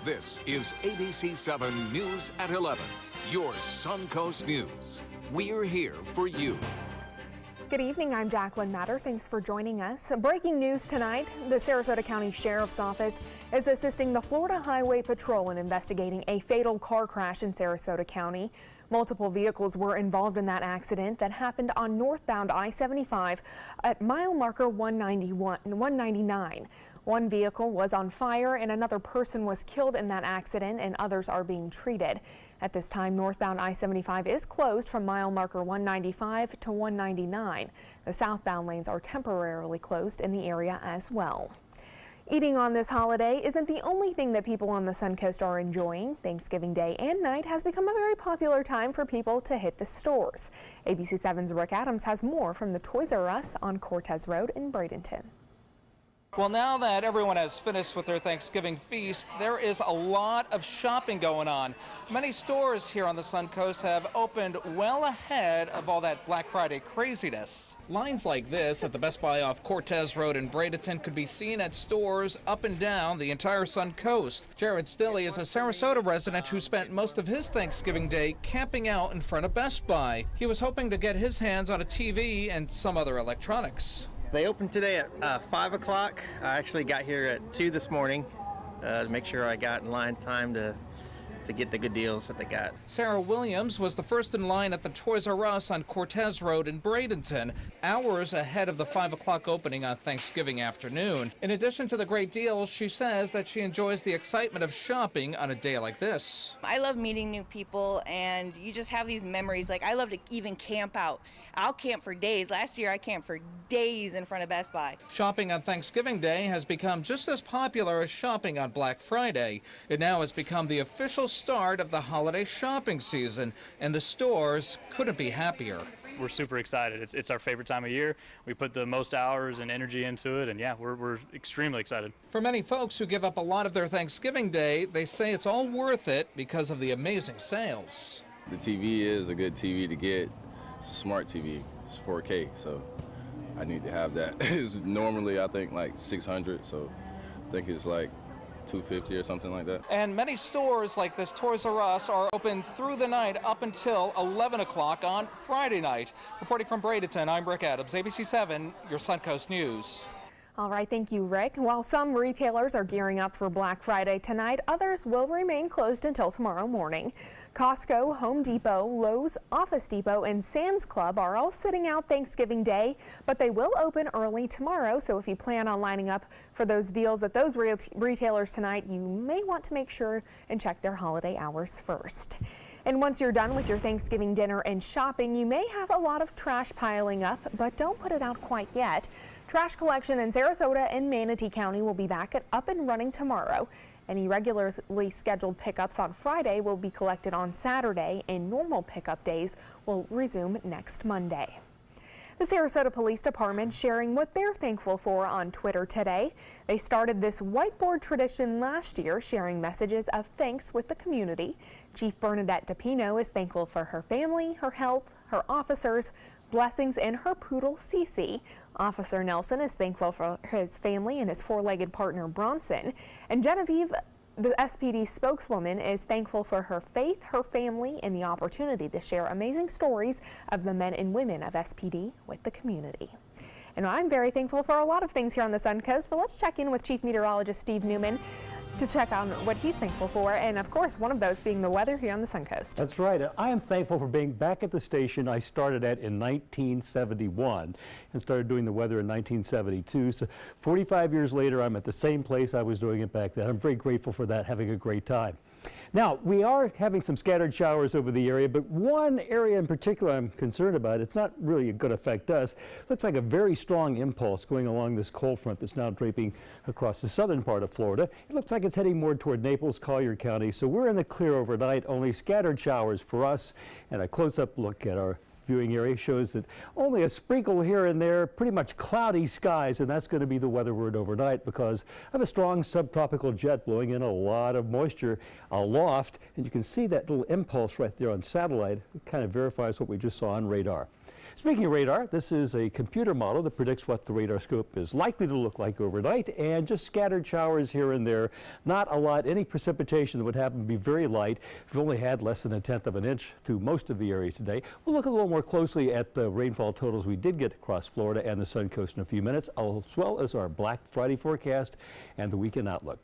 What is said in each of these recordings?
This is ABC7 News at 11, your Suncoast News. We're here for you. Good evening, I'm Jacqueline Matter. Thanks for joining us. Breaking news tonight, the Sarasota County Sheriff's Office is assisting the Florida Highway Patrol in investigating a fatal car crash in Sarasota County. Multiple vehicles were involved in that accident that happened on northbound I-75 at mile marker 199. One vehicle was on fire and another person was killed in that accident, and others are being treated. At this time, northbound I-75 is closed from mile marker 195 to 199. The southbound lanes are temporarily closed in the area as well. Eating on this holiday isn't the only thing that people on the Suncoast are enjoying. Thanksgiving Day and night has become a very popular time for people to hit the stores. ABC7's Rick Adams has more from the Toys R Us on Cortez Road in Bradenton. Well, now that everyone has finished with their Thanksgiving feast, there is a lot of shopping going on. Many stores here on the Suncoast have opened well ahead of all that Black Friday craziness. Lines like this at the Best Buy off Cortez Road in Bradenton could be seen at stores up and down the entire Suncoast. Jared Stilley is a Sarasota resident who spent most of his Thanksgiving Day camping out in front of Best Buy. He was hoping to get his hands on a TV and some other electronics. They opened today at 5 o'clock. I actually got here at 2 this morning to make sure I got in line time to get the good deals that they got. Sarah Williams was the first in line at the Toys R Us on Cortez Road in Bradenton, hours ahead of the 5 o'clock opening on Thanksgiving afternoon. In addition to the great deals, she says that she enjoys the excitement of shopping on a day like this. I love meeting new people, and you just have these memories. Like, I love to even camp out. I'll camp for days. Last year I camped for days in front of Best Buy. Shopping on Thanksgiving Day has become just as popular as shopping on Black Friday. It now has become the official start of the holiday shopping season, and the stores couldn't be happier. We're super excited. It's our favorite time of year. We put the most hours and energy into it, and yeah, we're extremely excited. For many folks who give up a lot of their Thanksgiving Day, they say it's all worth it because of the amazing sales. The TV is a good TV to get. It's a smart TV. It's 4K, so I need to have that. It's normally, I think, like $600, so I think it's like $250 or something like that. And many stores like this Toys R Us are open through the night up until 11 o'clock on Friday night. Reporting from Bradenton, I'm Rick Adams, ABC7, your Suncoast News. All right, thank you, Rick. While some retailers are gearing up for Black Friday tonight, others will remain closed until tomorrow morning. Costco, Home Depot, Lowe's, Office Depot, and Sam's Club are all sitting out Thanksgiving Day, but they will open early tomorrow. So if you plan on lining up for those deals at those retailers tonight, you may want to make sure and check their holiday hours first. And once you're done with your Thanksgiving dinner and shopping, you may have a lot of trash piling up, but don't put it out quite yet. Trash collection in Sarasota and Manatee County will be back up and running tomorrow. Any regularly scheduled pickups on Friday will be collected on Saturday, and normal pickup days will resume next Monday. The Sarasota Police Department sharing what they're thankful for on Twitter today. They started this whiteboard tradition last year, sharing messages of thanks with the community. Chief Bernadette DePino is thankful for her family, her health, her officers, blessings, and her poodle, Cece. Officer Nelson is thankful for his family and his four-legged partner, Bronson. And Genevieve, the SPD spokeswoman, is thankful for her faith, her family, and the opportunity to share amazing stories of the men and women of SPD with the community. And I'm very thankful for a lot of things here on the Suncoast, but let's check in with Chief Meteorologist Steve Newman to check on what he's thankful for, and of course one of those being the weather here on the Suncoast. That's right. I am thankful for being back at the station I started at in 1971 and started doing the weather in 1972. So 45 years later, I'm at the same place I was doing it back then. I'm very grateful for that, having a great time. Now, we are having some scattered showers over the area, but one area in particular I'm concerned about. It's not really going to affect us. Looks like a very strong impulse going along this cold front that's now draping across the southern part of Florida. It looks like it's heading more toward Naples, Collier County, so we're in the clear overnight, only scattered showers for us, and a close-up look at our viewing area shows that only a sprinkle here and there, pretty much cloudy skies, and that's going to be the weather word overnight because of a strong subtropical jet blowing in a lot of moisture aloft, and you can see that little impulse right there on satellite. It kind of verifies what we just saw on radar. Speaking of radar, this is a computer model that predicts what the radar scope is likely to look like overnight, and just scattered showers here and there. Not a lot, any precipitation that would happen to be very light. We've only had less than 1/10 of an inch through most of the area today. We'll look a little more closely at the rainfall totals we did get across Florida and the Sun Coast in a few minutes, as well as our Black Friday forecast and the weekend outlook.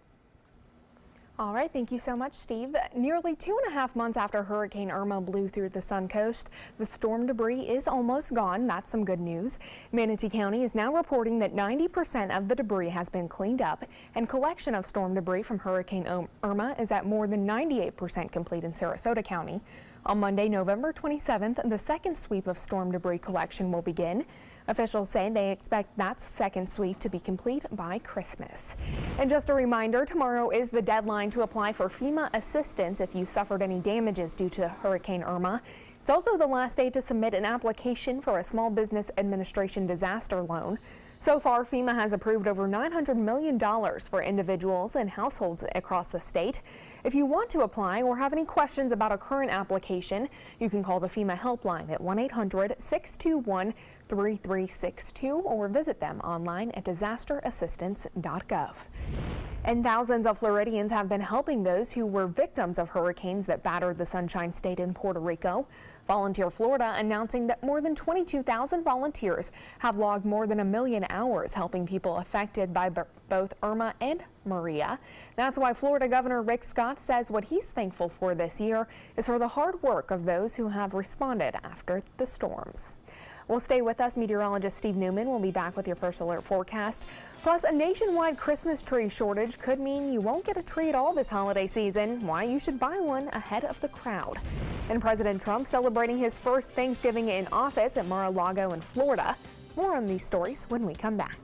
All right, thank you so much, Steve. Nearly 2.5 months after Hurricane Irma blew through the Sun Coast, the storm debris is almost gone. That's some good news. Manatee County is now reporting that 90% of the debris has been cleaned up, and collection of storm debris from Hurricane Irma is at more than 98% complete in Sarasota County. On Monday, November 27th, the second sweep of storm debris collection will begin. Officials say they expect that second sweep to be complete by Christmas. And just a reminder, tomorrow is the deadline to apply for FEMA assistance if you suffered any damages due to Hurricane Irma. It's also the last day to submit an application for a Small Business Administration disaster loan. So far, FEMA has approved over $900 million for individuals and households across the state. If you want to apply or have any questions about a current application, you can call the FEMA helpline at 1-800-621-3362 or visit them online at disasterassistance.gov. And thousands of Floridians have been helping those who were victims of hurricanes that battered the Sunshine State in Puerto Rico. Volunteer Florida announcing that more than 22,000 volunteers have logged more than 1 million hours helping people affected by both Irma and Maria. That's why Florida Governor Rick Scott says what he's thankful for this year is for the hard work of those who have responded after the storms. Well, stay with us. Meteorologist Steve Newman will be back with your first alert forecast. Plus, a nationwide Christmas tree shortage could mean you won't get a tree at all this holiday season. Why you should buy one ahead of the crowd. And President Trump celebrating his first Thanksgiving in office at Mar-a-Lago in Florida. More on these stories when we come back.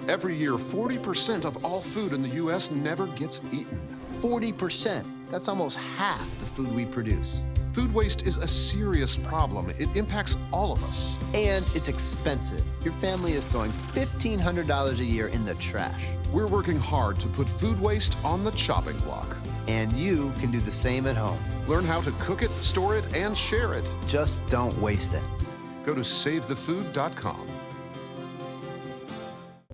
Every year, 40% of all food in the U.S. never gets eaten. 40%. That's almost half the food we produce. Food waste is a serious problem. It impacts all of us. And it's expensive. Your family is throwing $1,500 a year in the trash. We're working hard to put food waste on the chopping block. And you can do the same at home. Learn how to cook it, store it, and share it. Just don't waste it. Go to savethefood.com.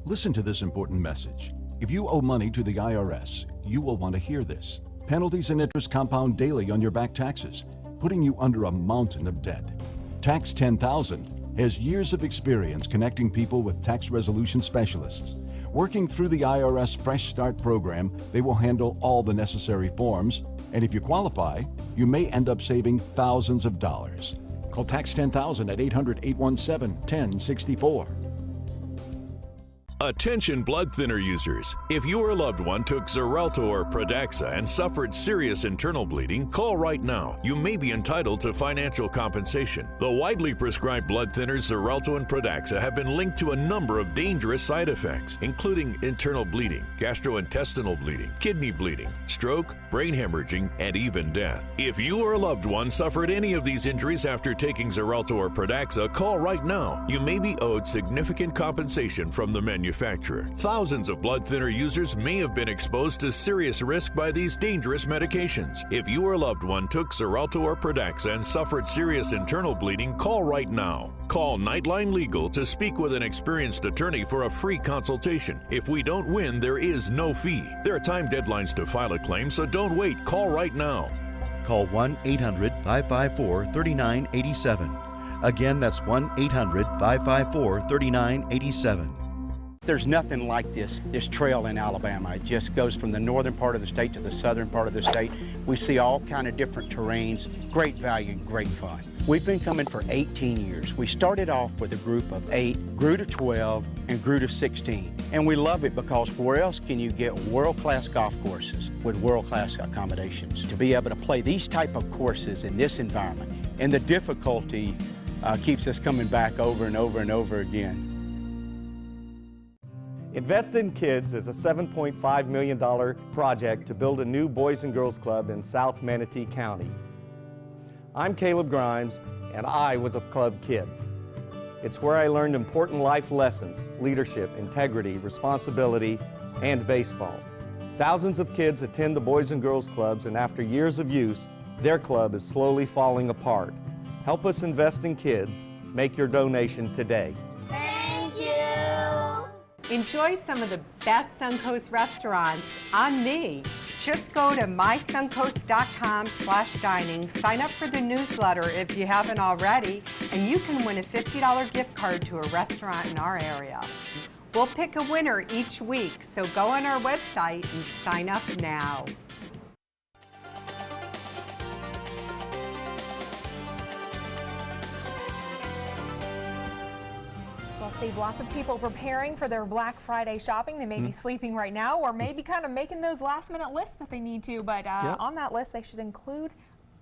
Listen to this important message. If you owe money to the IRS, you will want to hear this. Penalties and interest compound daily on your back taxes, putting you under a mountain of debt. Tax 10,000 has years of experience connecting people with tax resolution specialists. Working through the IRS Fresh Start program, they will handle all the necessary forms, and if you qualify, you may end up saving thousands of dollars. Call Tax 10,000 at 800-817-1064. Attention blood thinner users. If your loved one took Xarelto or Pradaxa and suffered serious internal bleeding, call right now. You may be entitled to financial compensation. The widely prescribed blood thinners Xarelto and Pradaxa have been linked to a number of dangerous side effects, including internal bleeding, gastrointestinal bleeding, kidney bleeding, stroke, brain hemorrhaging, and even death. If you or a loved one suffered any of these injuries after taking Xarelto or Pradaxa, call right now. You may be owed significant compensation from the manufacturer. Thousands of blood thinner users may have been exposed to serious risk by these dangerous medications. If you or a loved one took Xarelto or Pradaxa and suffered serious internal bleeding, call right now. Call Nightline Legal to speak with an experienced attorney for a free consultation. If we don't win, there is no fee. There are time deadlines to file a claim, so don't wait. Call right now. Call 1-800-554-3987. Again, that's 1-800-554-3987. There's nothing like this trail in Alabama. It just goes from the northern part of the state to the southern part of the state. We see all kind of different terrains, great value, great fun. We've been coming for 18 years. We started off with a group of 8, grew to 12, and grew to 16. And we love it because where else can you get world-class golf courses with world-class accommodations? To be able to play these type of courses in this environment, and the difficulty keeps us coming back over and over and over again. Invest in Kids is a $7.5 million project to build a new Boys and Girls Club in South Manatee County. I'm Caleb Grimes, and I was a club kid. It's where I learned important life lessons, leadership, integrity, responsibility, and baseball. Thousands of kids attend the Boys and Girls Clubs, and after years of use, their club is slowly falling apart. Help us invest in kids. Make your donation today. Thank you. Enjoy some of the best Suncoast restaurants on me. Just go to mysuncoast.com/dining, sign up for the newsletter if you haven't already, and you can win a $50 gift card to a restaurant in our area. We'll pick a winner each week, so go on our website and sign up now. Well, Steve, lots of people preparing for their Black Friday shopping. They may be sleeping right now, or maybe kind of making those last-minute lists that they need to, but on that list, they should include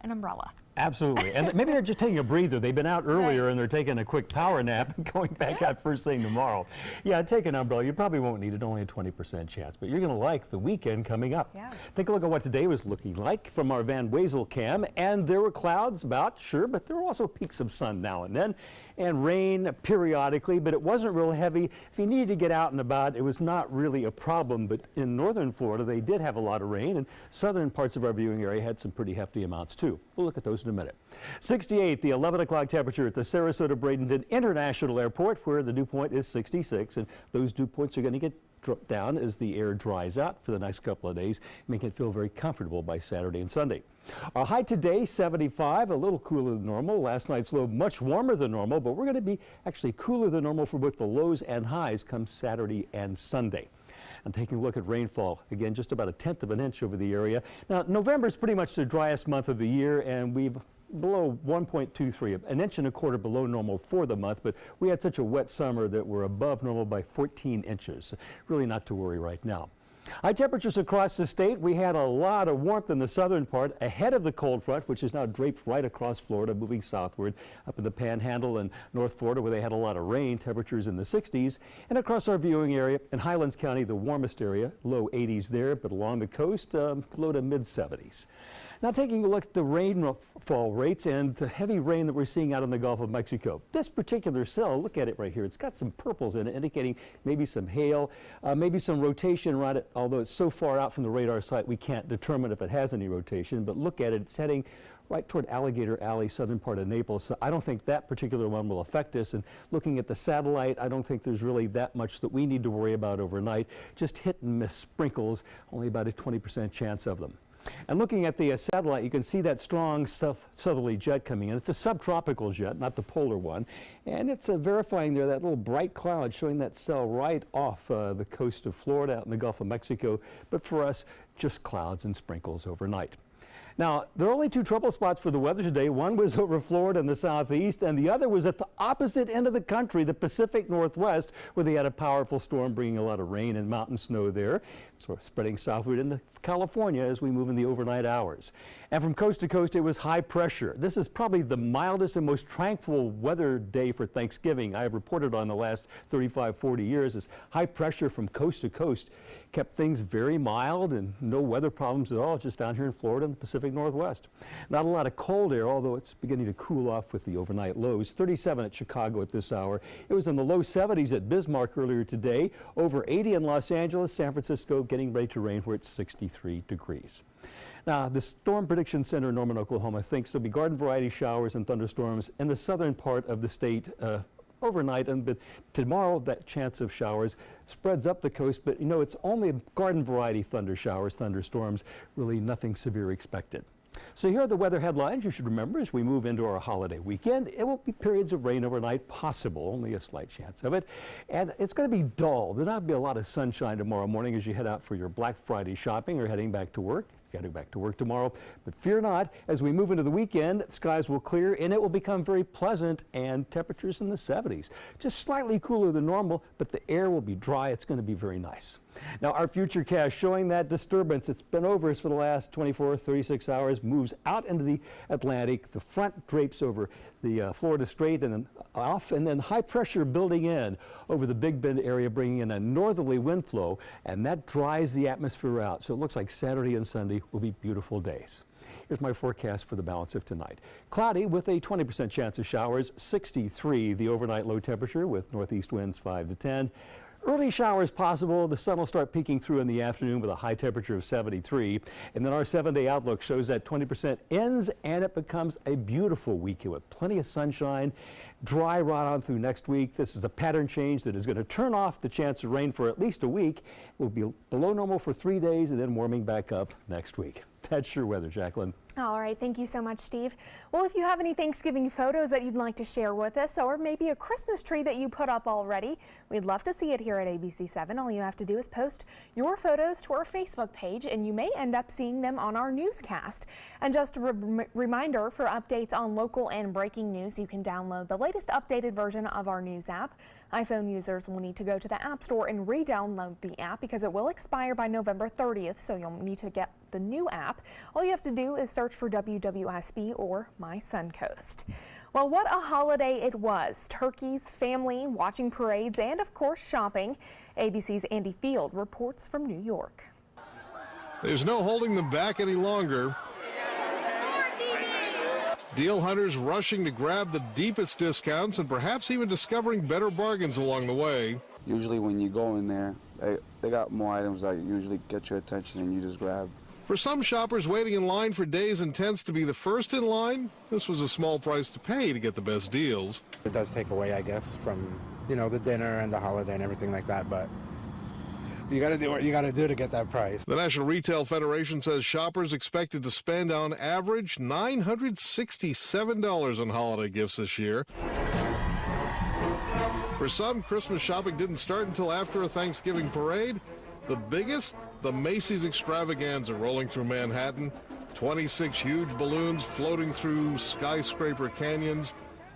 an umbrella. Absolutely. And maybe they're just taking a breather. They've been out earlier and they're taking a quick power nap and going back out first thing tomorrow. Yeah, take an umbrella. You probably won't need it, only a 20% chance, but you're going to like the weekend coming up. Yeah. Take a look at what today was looking like from our Van Wezel cam, and there were clouds about, sure, but there were also peaks of sun now and then, and rain periodically, but it wasn't real heavy. If you needed to get out and about, it was not really a problem, but in northern Florida, they did have a lot of rain, and southern parts of our viewing area had some pretty hefty amounts too. We'll look at those in a minute. 68, the 11 o'clock temperature at the Sarasota-Bradenton International Airport, where the dew point is 66, and those dew points are going to get dropped down as the air dries out for the next couple of days, making it feel very comfortable by Saturday and Sunday. Our high today, 75, a little cooler than normal. Last night's low, much warmer than normal, but we're going to be actually cooler than normal for both the lows and highs come Saturday and Sunday. And taking a look at rainfall, again, just about 1/10 of an inch over the area. Now, November is pretty much the driest month of the year, and we've below 1.23, an inch and a quarter below normal for the month, but we had such a wet summer that we're above normal by 14 inches. Really not to worry right now. High temperatures across the state. We had a lot of warmth in the southern part ahead of the cold front, which is now draped right across Florida, moving southward up in the Panhandle and North Florida, where they had a lot of rain, temperatures in the 60s. And across our viewing area in Highlands County, the warmest area, low 80s there, but along the coast, low to mid 70s. Now taking a look at the rainfall rates and the heavy rain that we're seeing out in the Gulf of Mexico. This particular cell, look at it right here, it's got some purples in it, indicating maybe some hail, maybe some rotation around it, although it's so far out from the radar site we can't determine if it has any rotation, but look at it, it's heading right toward Alligator Alley, southern part of Naples. So I don't think that particular one will affect us. And looking at the satellite, I don't think there's really that much that we need to worry about overnight. Just hit and miss sprinkles, only about a 20% chance of them. And looking at the satellite, you can see that strong southerly jet coming in. It's a subtropical jet, not the polar one. And it's verifying there that little bright cloud showing that cell right off the coast of Florida out in the Gulf of Mexico. But for us, just clouds and sprinkles overnight. Now, there are only two trouble spots for the weather today. One was over Florida in the southeast, and the other was at the opposite end of the country, the Pacific Northwest, where they had a powerful storm bringing a lot of rain and mountain snow there, sort of spreading southward into California as we move in the overnight hours. And from coast to coast, it was high pressure. This is probably the mildest and most tranquil weather day for Thanksgiving I have reported on the last 35, 40 years. As high pressure from coast to coast kept things very mild and no weather problems at all, just down here in Florida and the Pacific Northwest. Not a lot of cold air, although it's beginning to cool off with the overnight lows. 37 at Chicago at this hour. It was in the low 70s at Bismarck earlier today. Over 80 in Los Angeles, San Francisco getting ready to rain where it's 63 degrees. Now, the Storm Prediction Center in Norman, Oklahoma thinks there'll be garden variety showers and thunderstorms in the southern part of the state overnight, and tomorrow that chance of showers spreads up the coast, but you know, it's only garden variety thunderstorms, really nothing severe expected. So here are the weather headlines you should remember as we move into our holiday weekend. It will be periods of rain overnight, possible, only a slight chance of it. And it's going to be dull. There'll not be a lot of sunshine tomorrow morning as you head out for your Black Friday shopping or heading back to work. Got to go back to work tomorrow, but fear not, as we move into the weekend, skies will clear and it will become very pleasant and temperatures in the 70s. Just slightly cooler than normal, but the air will be dry. It's going to be very nice. Now, our futurecast showing that disturbance, it's been over us for the last 24, 36 hours, moves out into the Atlantic. The front drapes over the Florida Strait and then off, and then high pressure building in over the Big Bend area, bringing in a northerly wind flow, and that dries the atmosphere out. So it looks like Saturday and Sunday will be beautiful days. Here's my forecast for the balance of tonight. Cloudy with a 20% chance of showers, 63 the overnight low temperature with northeast winds 5 to 10. Early showers possible. The sun will start peeking through in the afternoon with a high temperature of 73. And then our 7-day outlook shows that 20% ends and it becomes a beautiful weekend with plenty of sunshine, dry right on through next week. This is a pattern change that is going to turn off the chance of rain for at least a week. We'll be below normal for 3 days and then warming back up next week. That's your weather, Jacqueline. All right, thank you so much, Steve. Well, if you have any Thanksgiving photos that you'd like to share with us, or maybe a Christmas tree that you put up already, we'd love to see it here at ABC7. All you have to do is post your photos to our Facebook page, and you may end up seeing them on our newscast. And just a reminder, for updates on local and breaking news, you can download the latest updated version of our news app. iPhone users will need to go to the App Store and re-download the app because it will expire by November 30th, so you'll need to get the new app. All you have to do is search for WWSB or My Suncoast. Well, what a holiday it was. Turkeys, family, watching parades, and of course shopping. ABC's Andy Field reports from New York. There's no holding them back any longer. Deal hunters rushing to grab the deepest discounts and perhaps even discovering better bargains along the way. Usually when you go in there, they got more items that usually get your attention and you just grab. For some shoppers waiting in line for days and tents to be the first in line, this was a small price to pay to get the best deals. It does take away, I guess, from, the dinner and the holiday and everything like that, but you got to do what you got to do to get that price. The National Retail Federation says shoppers expected to spend on average $967 on holiday gifts this year. For some, Christmas shopping didn't start until after a Thanksgiving parade. The biggest, the Macy's Extravaganza rolling through Manhattan. 26 huge balloons floating through skyscraper canyons.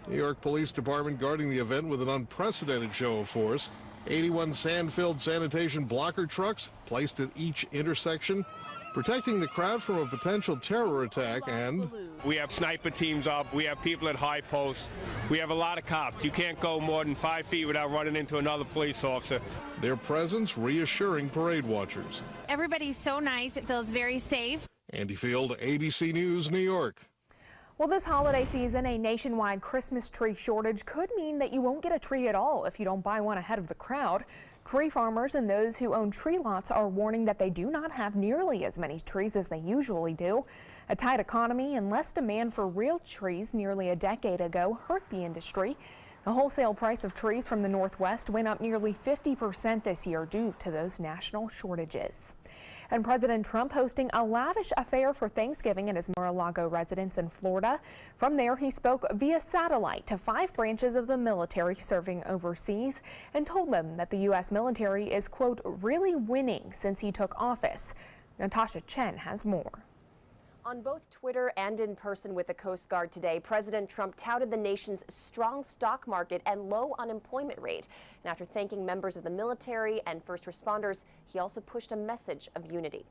New York Police Department guarding the event with an unprecedented show of force. 81 sand-filled sanitation blocker trucks placed at each intersection, protecting the crowd from a potential terror attack. And we have sniper teams up. We have people at high posts. We have a lot of cops. You can't go more than 5 feet without running into another police officer. Their presence reassuring parade watchers. Everybody's so nice. It feels very safe. Andy Field, ABC News, New York. Well, this holiday season, a nationwide Christmas tree shortage could mean that you won't get a tree at all if you don't buy one ahead of the crowd. Tree farmers and those who own tree lots are warning that they do not have nearly as many trees as they usually do. A tight economy and less demand for real trees nearly a decade ago hurt the industry. The wholesale price of trees from the Northwest went up nearly 50% this year due to those national shortages. And President Trump hosting a lavish affair for Thanksgiving at his Mar-a-Lago residence in Florida. From there, he spoke via satellite to 5 branches of the military serving overseas and told them that the U.S. military is, quote, really winning since he took office. Natasha Chen has more. On both Twitter and in person with the Coast Guard today, President Trump touted the nation's strong stock market and low unemployment rate. And after thanking members of the military and first responders, he also pushed a message of unity.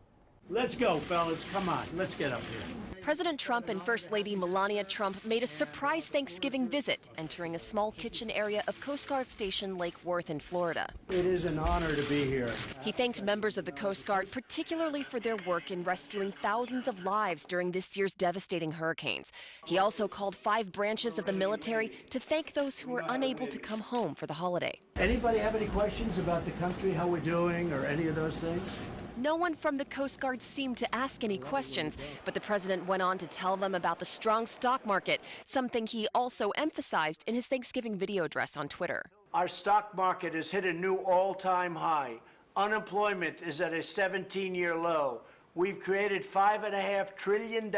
Let's go, fellas. Come on, let's get up here. President Trump and First Lady Melania Trump made a surprise Thanksgiving visit, entering a small kitchen area of Coast Guard Station Lake Worth in Florida. It is an honor to be here. He thanked members of the Coast Guard particularly for their work in rescuing thousands of lives during this year's devastating hurricanes. He also called 5 branches of the military to thank those who were unable to come home for the holiday. Anybody have any questions about the country, how we're doing, or any of those things? No one from the Coast Guard seemed to ask any questions, but the president went on to tell them about the strong stock market, something he also emphasized in his Thanksgiving video address on Twitter. Our stock market has hit a new all-time high. Unemployment is at a 17-year low. We've created $5.5 trillion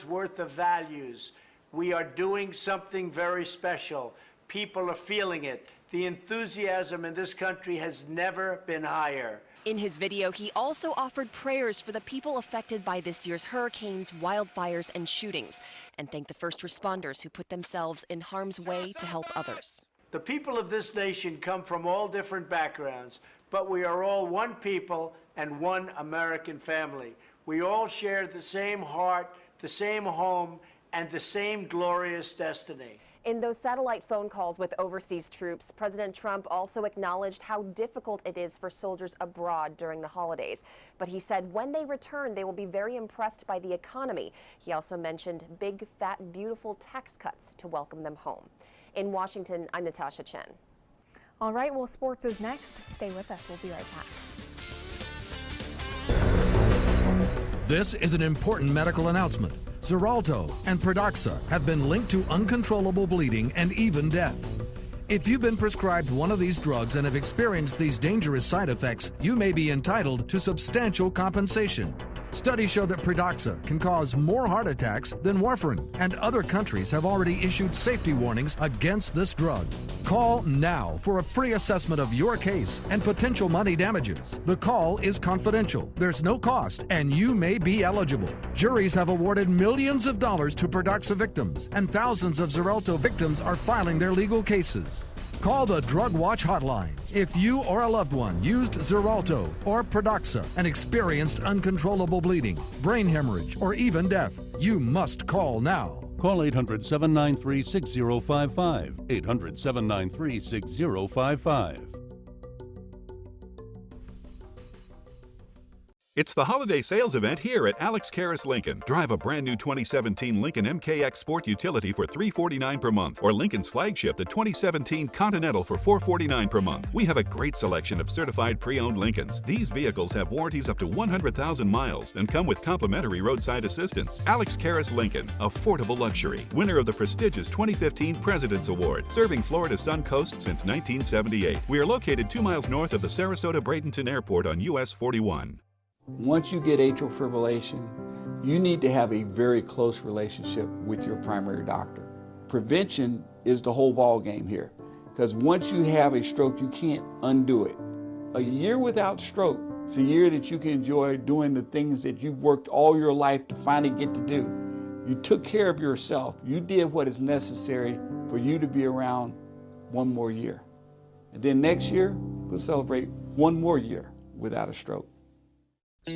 worth of values. We are doing something very special. People are feeling it. The enthusiasm in this country has never been higher. In his video, he also offered prayers for the people affected by this year's hurricanes, wildfires, and shootings, and thanked the first responders who put themselves in harm's way to help others. The people of this nation come from all different backgrounds, but we are all one people and one American family. We all share the same heart, the same home, and the same glorious destiny. In those satellite phone calls with overseas troops, President Trump also acknowledged how difficult it is for soldiers abroad during the holidays. But he said when they return, they will be very impressed by the economy. He also mentioned big, fat, beautiful tax cuts to welcome them home. In Washington, I'm Natasha Chen. All right, well, sports is next. Stay with us. We'll be right back. This is an important medical announcement. Xarelto and Pradaxa have been linked to uncontrollable bleeding and even death. If you've been prescribed one of these drugs and have experienced these dangerous side effects, you may be entitled to substantial compensation. Studies show that Pradaxa can cause more heart attacks than warfarin, and other countries have already issued safety warnings against this drug. Call now for a free assessment of your case and potential money damages. The call is confidential. There's no cost, and you may be eligible. Juries have awarded millions of dollars to Pradaxa victims, and thousands of Xarelto victims are filing their legal cases. Call the Drug Watch hotline. If you or a loved one used Xarelto or Pradaxa and experienced uncontrollable bleeding, brain hemorrhage, or even death, you must call now. Call 800-793-6055. 800-793-6055. It's the holiday sales event here at Alex Karras Lincoln. Drive a brand new 2017 Lincoln MKX Sport Utility for $349 per month, or Lincoln's flagship, the 2017 Continental, for $449 per month. We have a great selection of certified pre-owned Lincolns. These vehicles have warranties up to 100,000 miles and come with complimentary roadside assistance. Alex Karras Lincoln, affordable luxury. Winner of the prestigious 2015 President's Award, serving Florida's Sun Coast since 1978. We are located 2 miles north of the Sarasota-Bradenton Airport on US 41. Once you get atrial fibrillation, you need to have a very close relationship with your primary doctor. Prevention is the whole ball game here, because once you have a stroke, you can't undo it. A year without stroke is a year that you can enjoy doing the things that you've worked all your life to finally get to do. You took care of yourself. You did what is necessary for you to be around one more year. And then next year, we'll celebrate one more year without a stroke. I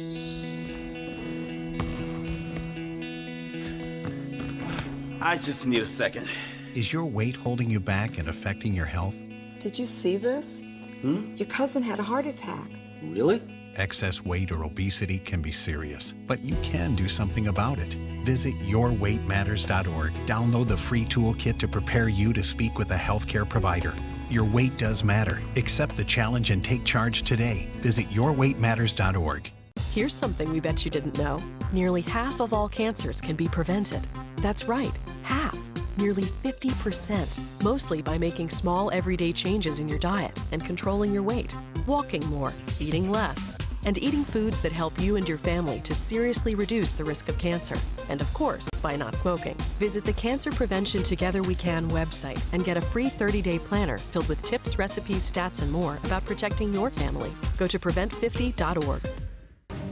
just need a second. Is your weight holding you back and affecting your health? Did you see this? Your cousin had a heart attack. Really? Excess weight or obesity can be serious, but you can do something about it. Visit yourweightmatters.org. Download the free toolkit to prepare you to speak with a healthcare provider. Your weight does matter. Accept the challenge and take charge today. Visit yourweightmatters.org. Here's something we bet you didn't know. Nearly half of all cancers can be prevented. That's right, half. Nearly 50%, mostly by making small everyday changes in your diet and controlling your weight, walking more, eating less, and eating foods that help you and your family to seriously reduce the risk of cancer. And of course, by not smoking. Visit the Cancer Prevention Together We Can website and get a free 30-day planner filled with tips, recipes, stats, and more about protecting your family. Go to prevent50.org.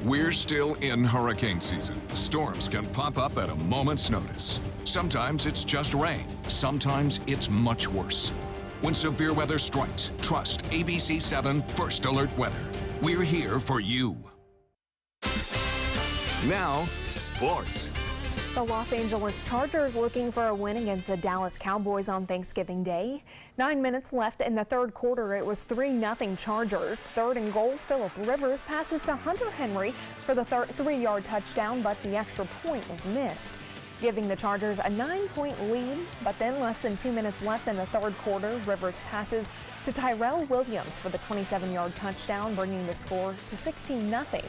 We're still in hurricane season. Storms can pop up at a moment's notice. Sometimes it's just rain. Sometimes it's much worse. When severe weather strikes, trust ABC7 First Alert Weather. We're here for you. Now, sports. The Los Angeles Chargers looking for a win against the Dallas Cowboys on Thanksgiving Day. 9 minutes left in the third quarter. It was 3-0 Chargers. Third and goal, Phillip Rivers passes to Hunter Henry for the 3-yard touchdown, but the extra point is missed, giving the Chargers a 9-point lead. But then less than 2 minutes left in the third quarter, Rivers passes to Tyrell Williams for the 27-yard touchdown, bringing the score to 16-0.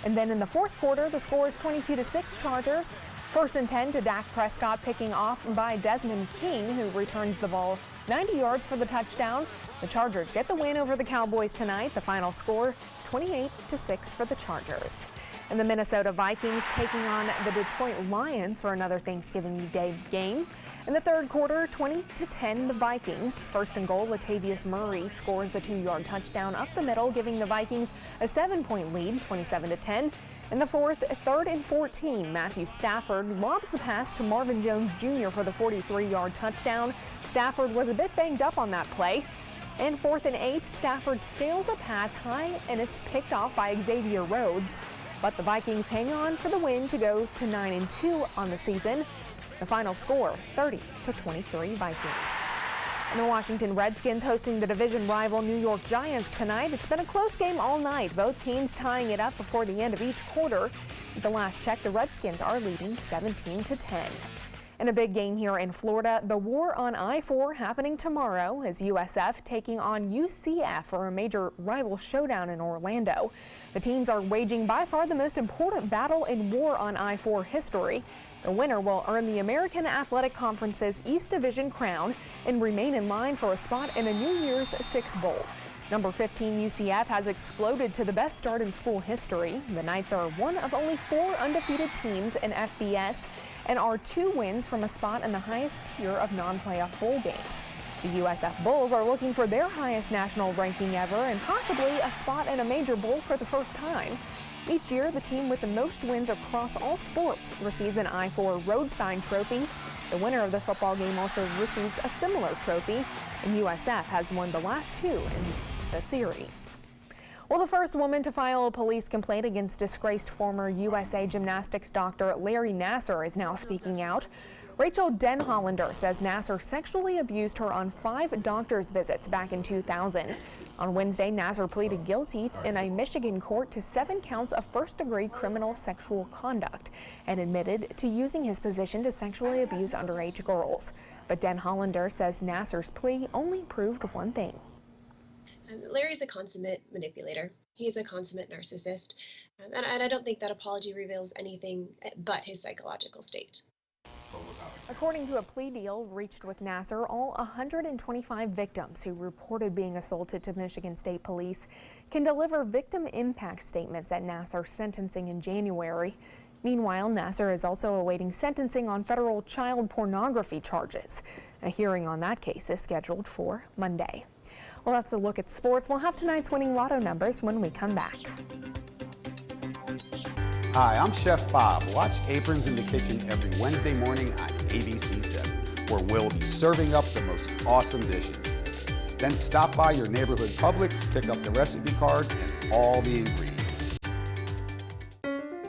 And then in the fourth quarter, the score is 22-6 Chargers. First and 10 to Dak Prescott, picking off by Desmond King, who returns the ball 90 yards for the touchdown. The Chargers get the win over the Cowboys tonight. The final score, 28-6 for the Chargers. And the Minnesota Vikings taking on the Detroit Lions for another Thanksgiving Day game. In the third quarter, 20-10 the Vikings. First and goal, Latavius Murray scores the 2-yard touchdown up the middle, giving the Vikings a 7-point lead, 27-10. In the fourth, 3rd and 14, Matthew Stafford lobs the pass to Marvin Jones Jr. for the 43-yard touchdown. Stafford was a bit banged up on that play. And 4th and 8, Stafford sails a pass high, and it's picked off by Xavier Rhodes. But the Vikings hang on for the win to go to 9-2 on the season. The final score, 30-23 Vikings. And the Washington Redskins hosting the division rival New York Giants tonight. It's been a close game all night, both teams tying it up before the end of each quarter. At the last check, the Redskins are leading 17-10. In a big game here in Florida, the war on I-4 happening tomorrow as USF taking on UCF for a major rival showdown in Orlando. The teams are waging by far the most important battle in war on I-4 history. The winner will earn the American Athletic Conference's East Division crown and remain in line for a spot in a New Year's Six Bowl. Number 15 UCF has exploded to the best start in school history. The Knights are one of only 4 undefeated teams in FBS and are 2 wins from a spot in the highest tier of non-playoff bowl games. The USF Bulls are looking for their highest national ranking ever and possibly a spot in a major bowl for the first time. Each year, the team with the most wins across all sports receives an I-4 road sign trophy. The winner of the football game also receives a similar trophy, and USF has won the last 2 in the series. Well, the first woman to file a police complaint against disgraced former USA gymnastics doctor Larry Nassar is now speaking out. Rachel Denhollander says Nassar sexually abused her on 5 doctor's visits back in 2000. On Wednesday, Nassar pleaded guilty in a Michigan court to 7 counts of first-degree criminal sexual conduct and admitted to using his position to sexually abuse underage girls. But Denhollander says Nassar's plea only proved one thing. Larry's a consummate manipulator. He's a consummate narcissist, and I don't think that apology reveals anything but his psychological state. According to a plea deal reached with Nassar, all 125 victims who reported being assaulted to Michigan State Police can deliver victim impact statements at Nassar's sentencing in January. Meanwhile, Nassar is also awaiting sentencing on federal child pornography charges. A hearing on that case is scheduled for Monday. Well, that's a look at sports. We'll have tonight's winning lotto numbers when we come back. Hi, I'm Chef Bob. Watch Aprons in the Kitchen every Wednesday morning on ABC7, where we'll be serving up the most awesome dishes. Then stop by your neighborhood Publix, pick up the recipe card and all the ingredients.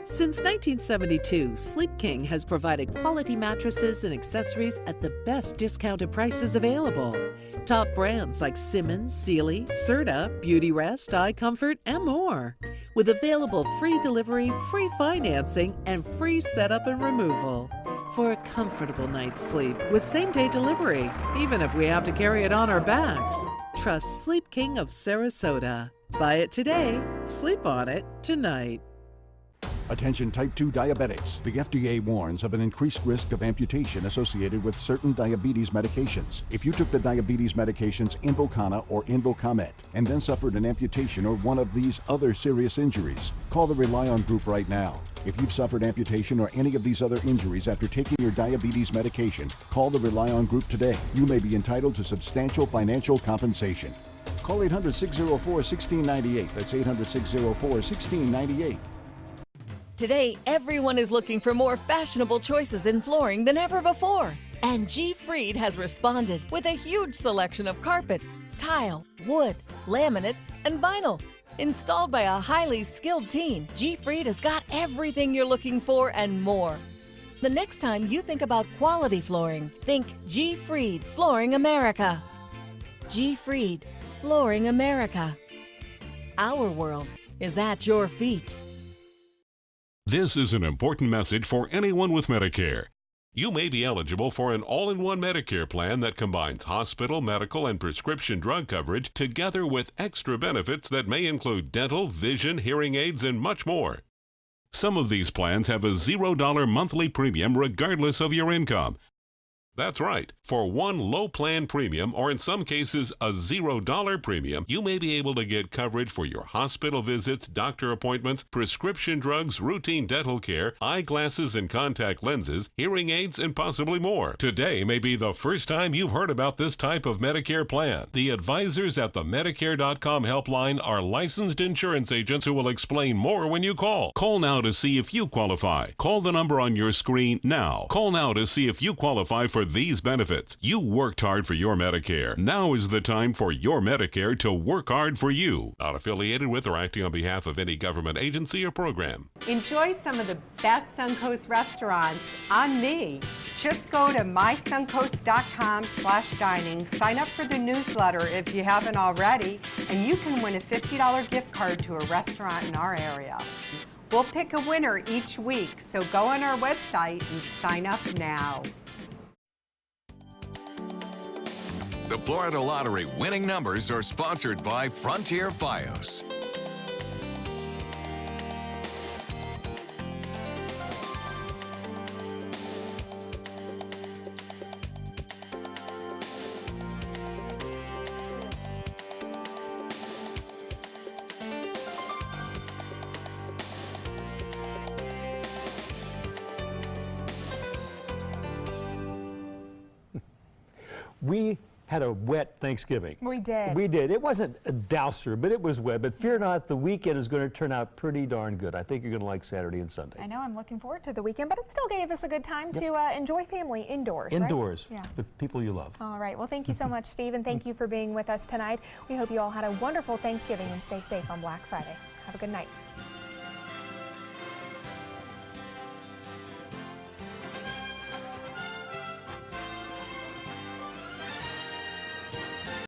Since 1972, Sleep King has provided quality mattresses and accessories at the best discounted prices available. Top brands like Simmons, Sealy, Serta, Beautyrest, iComfort, and more. With available free delivery, free financing, and free setup and removal. For a comfortable night's sleep with same-day delivery, even if we have to carry it on our backs. Trust Sleep King of Sarasota. Buy it today, sleep on it tonight. Attention type 2 diabetics. The FDA warns of an increased risk of amputation associated with certain diabetes medications. If you took the diabetes medications Invokana or Invokamet and then suffered an amputation or one of these other serious injuries, call the Rely On Group right now. If you've suffered amputation or any of these other injuries after taking your diabetes medication, call the Rely On Group today. You may be entitled to substantial financial Call 800-604-1698. That's 800-604-1698. Today, everyone is looking for more fashionable choices in flooring than ever before. And G. Fried has responded with a huge selection of carpets, tile, wood, laminate, and vinyl. Installed by a highly skilled team, G. Fried has got everything you're looking for and more. The next time you think about quality flooring, think G. Fried Flooring America. G. Fried Flooring America. Our world is at your feet. This is an important message for anyone with Medicare. You may be eligible for an all-in-one Medicare plan that combines hospital, medical, and prescription drug coverage together with extra benefits that may include dental, vision, hearing aids, and much more. Some of these plans have a $0 monthly premium regardless of your income. That's right. For one low plan premium, or in some cases a $0 premium, you may be able to get coverage for your hospital visits, doctor appointments, prescription drugs, routine dental care, eyeglasses and contact lenses, hearing aids, and possibly more. Today may be the first time you've heard about this type of Medicare plan. The advisors at the Medicare.com helpline are licensed insurance agents who will explain more when you call. Call now to see if you qualify. Call the number on your screen now. Call now to see if you qualify for these benefits. You worked hard for your Medicare. Now is the time for your Medicare to work hard for you. Not affiliated with or acting on behalf of any government agency or program. Enjoy some of the best Suncoast restaurants on me. Just go to mysuncoast.com/dining, sign up for the newsletter if you haven't already, and you can win a $50 gift card to a restaurant in our area. We'll pick a winner each week, so go on our website and sign up now. The Florida Lottery winning numbers are sponsored by Frontier Fios. We had a wet Thanksgiving. We did. We did. It wasn't a douser, but it was wet. But fear not, the weekend is going to turn out pretty darn good. I think you're going to like Saturday and Sunday. I know, I'm looking forward to the weekend, but it still gave us a good time to enjoy family indoors, Indoors, right? with people you love. All right. Well, thank you so much, Steve, and thank you for being with us tonight. We hope you all had a wonderful Thanksgiving and stay safe on Black Friday. Have a good night.